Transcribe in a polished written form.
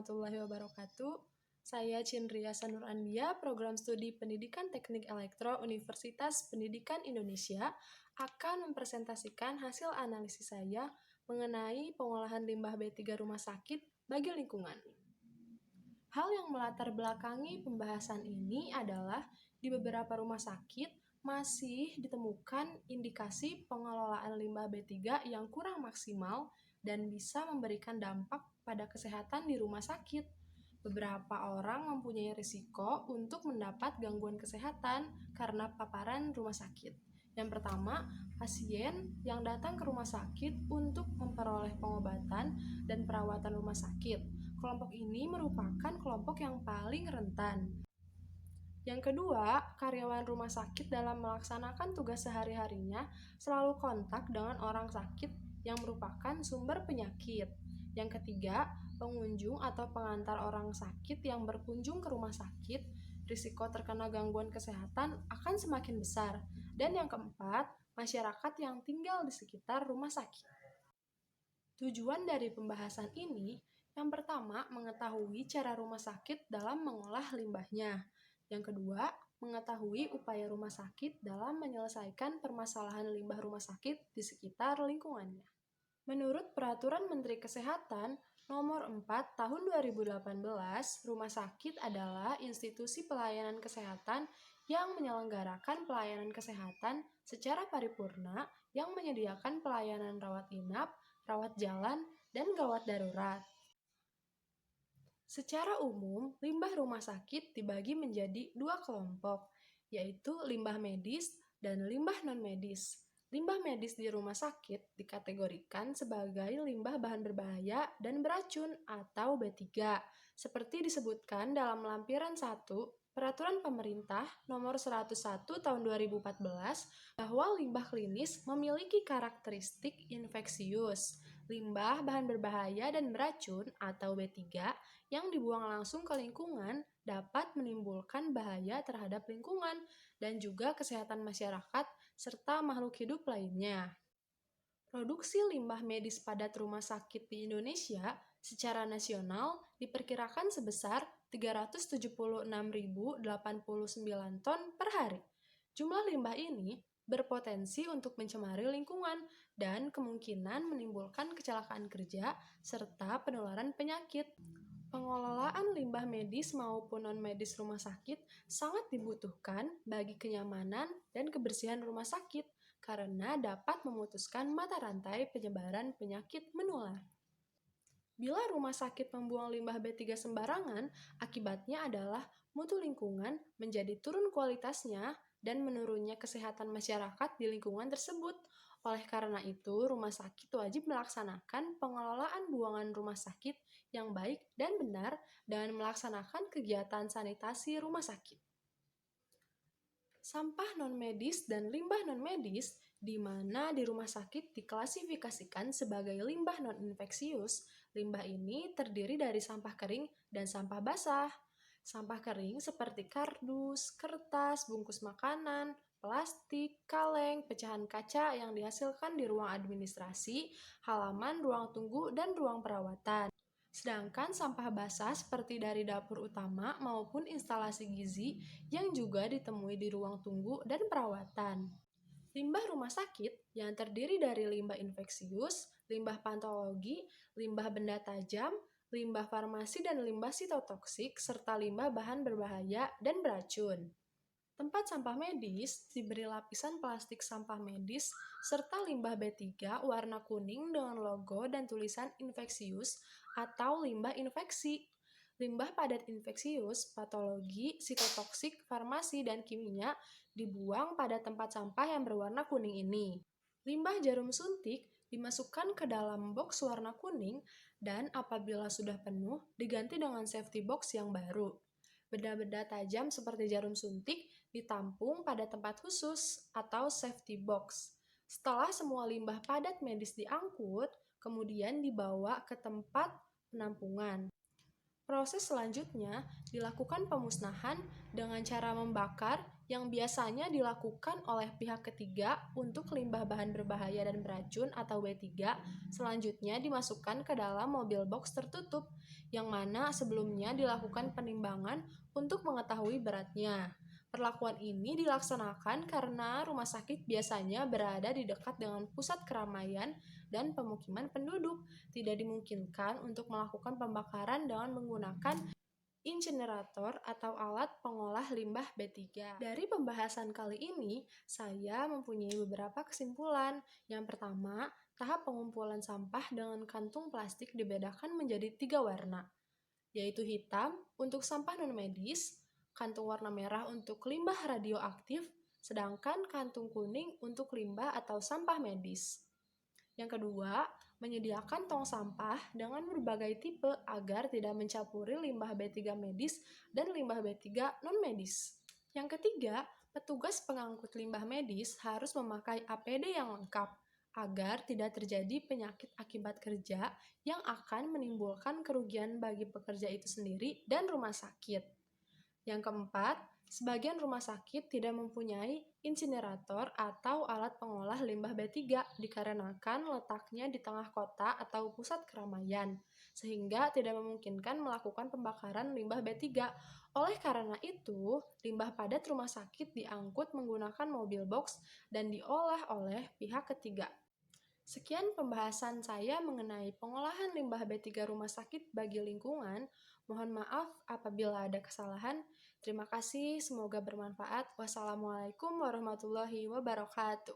warahmatullahi wabarakatuh. Saya Cindria Sanur Andia, Program Studi Pendidikan Teknik Elektro Universitas Pendidikan Indonesia, akan mempresentasikan hasil analisis saya mengenai pengolahan limbah B3 rumah sakit bagi lingkungan. Hal yang melatar belakangi pembahasan ini adalah di beberapa rumah sakit masih ditemukan indikasi pengelolaan limbah B3 yang kurang maksimal dan bisa memberikan dampak pada kesehatan di rumah sakit. Beberapa orang mempunyai risiko untuk mendapat gangguan kesehatan karena paparan rumah sakit. Yang pertama, pasien yang datang ke rumah sakit untuk memperoleh pengobatan dan perawatan rumah sakit. Kelompok ini merupakan kelompok yang paling rentan. Yang kedua, karyawan rumah sakit dalam melaksanakan tugas sehari-harinya selalu kontak dengan orang sakit yang merupakan sumber penyakit. Yang ketiga, pengunjung atau pengantar orang sakit yang berkunjung ke rumah sakit, risiko terkena gangguan kesehatan akan semakin besar. Dan yang keempat, masyarakat yang tinggal di sekitar rumah sakit. Tujuan dari pembahasan ini, yang pertama, mengetahui cara rumah sakit dalam mengolah limbahnya. Yang kedua, mengetahui upaya rumah sakit dalam menyelesaikan permasalahan limbah rumah sakit di sekitar lingkungannya. Menurut Peraturan Menteri Kesehatan Nomor 4 Tahun 2018, rumah sakit adalah institusi pelayanan kesehatan yang menyelenggarakan pelayanan kesehatan secara paripurna yang menyediakan pelayanan rawat inap, rawat jalan, dan gawat darurat. Secara umum, limbah rumah sakit dibagi menjadi dua kelompok, yaitu limbah medis dan limbah non-medis. Limbah medis di rumah sakit dikategorikan sebagai limbah bahan berbahaya dan beracun atau B3, seperti disebutkan dalam lampiran 1 Peraturan Pemerintah Nomor 101 Tahun 2014 bahwa limbah klinis memiliki karakteristik infeksius. Limbah bahan berbahaya dan beracun atau B3 yang dibuang langsung ke lingkungan dapat menimbulkan bahaya terhadap lingkungan dan juga kesehatan masyarakat serta makhluk hidup lainnya. Produksi limbah medis padat rumah sakit di Indonesia secara nasional diperkirakan sebesar 376.089 ton per hari. Jumlah limbah ini berpotensi untuk mencemari lingkungan dan kemungkinan menimbulkan kecelakaan kerja serta penularan penyakit. Pengelolaan limbah medis maupun non-medis rumah sakit sangat dibutuhkan bagi kenyamanan dan kebersihan rumah sakit karena dapat memutuskan mata rantai penyebaran penyakit menular. Bila rumah sakit membuang limbah B3 sembarangan, akibatnya adalah mutu lingkungan menjadi turun kualitasnya dan menurunnya kesehatan masyarakat di lingkungan tersebut. Oleh karena itu, rumah sakit wajib melaksanakan pengelolaan buangan rumah sakit yang baik dan benar dengan melaksanakan kegiatan sanitasi rumah sakit. Sampah non-medis dan limbah non-medis, di mana di rumah sakit diklasifikasikan sebagai limbah non-infeksius. Limbah ini terdiri dari sampah kering dan sampah basah. Sampah kering seperti kardus, kertas, bungkus makanan, plastik, kaleng, pecahan kaca yang dihasilkan di ruang administrasi, halaman, ruang tunggu, dan ruang perawatan. Sedangkan sampah basah seperti dari dapur utama maupun instalasi gizi yang juga ditemui di ruang tunggu dan perawatan. Limbah rumah sakit yang terdiri dari limbah infeksius, limbah patologi, limbah benda tajam, limbah farmasi dan limbah sitotoksik, serta limbah bahan berbahaya dan beracun. Tempat sampah medis diberi lapisan plastik sampah medis serta limbah B3 warna kuning dengan logo dan tulisan infeksius atau limbah infeksi. Limbah padat infeksius, patologi, sitotoksik, farmasi, dan kimia dibuang pada tempat sampah yang berwarna kuning ini. Limbah jarum suntik dimasukkan ke dalam box warna kuning dan apabila sudah penuh diganti dengan safety box yang baru. Benda-benda tajam seperti jarum suntik ditampung pada tempat khusus atau safety box. Setelah semua limbah padat medis diangkut, kemudian dibawa ke tempat penampungan. Proses selanjutnya dilakukan pemusnahan dengan cara membakar yang biasanya dilakukan oleh pihak ketiga untuk limbah bahan berbahaya dan beracun atau B3, selanjutnya dimasukkan ke dalam mobil box tertutup, yang mana sebelumnya dilakukan penimbangan untuk mengetahui beratnya. Perlakuan ini dilaksanakan karena rumah sakit biasanya berada di dekat dengan pusat keramaian dan pemukiman penduduk. Tidak dimungkinkan untuk melakukan pembakaran dengan menggunakan insinerator atau alat pengolah limbah B3. Dari pembahasan kali ini, saya mempunyai beberapa kesimpulan. Yang pertama, tahap pengumpulan sampah dengan kantung plastik dibedakan menjadi 3 warna, yaitu hitam untuk sampah non-medis, kantung warna merah untuk limbah radioaktif, sedangkan kantung kuning untuk limbah atau sampah medis. Yang kedua, menyediakan tong sampah dengan berbagai tipe agar tidak mencampuri limbah B3 medis dan limbah B3 non-medis. Yang ketiga, petugas pengangkut limbah medis harus memakai APD yang lengkap agar tidak terjadi penyakit akibat kerja yang akan menimbulkan kerugian bagi pekerja itu sendiri dan rumah sakit. Yang keempat, sebagian rumah sakit tidak mempunyai insinerator atau alat pengolah limbah B3 dikarenakan letaknya di tengah kota atau pusat keramaian, sehingga tidak memungkinkan melakukan pembakaran limbah B3. Oleh karena itu, limbah padat rumah sakit diangkut menggunakan mobil box dan diolah oleh pihak ketiga. Sekian pembahasan saya mengenai pengolahan limbah B3 rumah sakit bagi lingkungan. Mohon maaf apabila ada kesalahan. Terima kasih, semoga bermanfaat. Wassalamualaikum warahmatullahi wabarakatuh.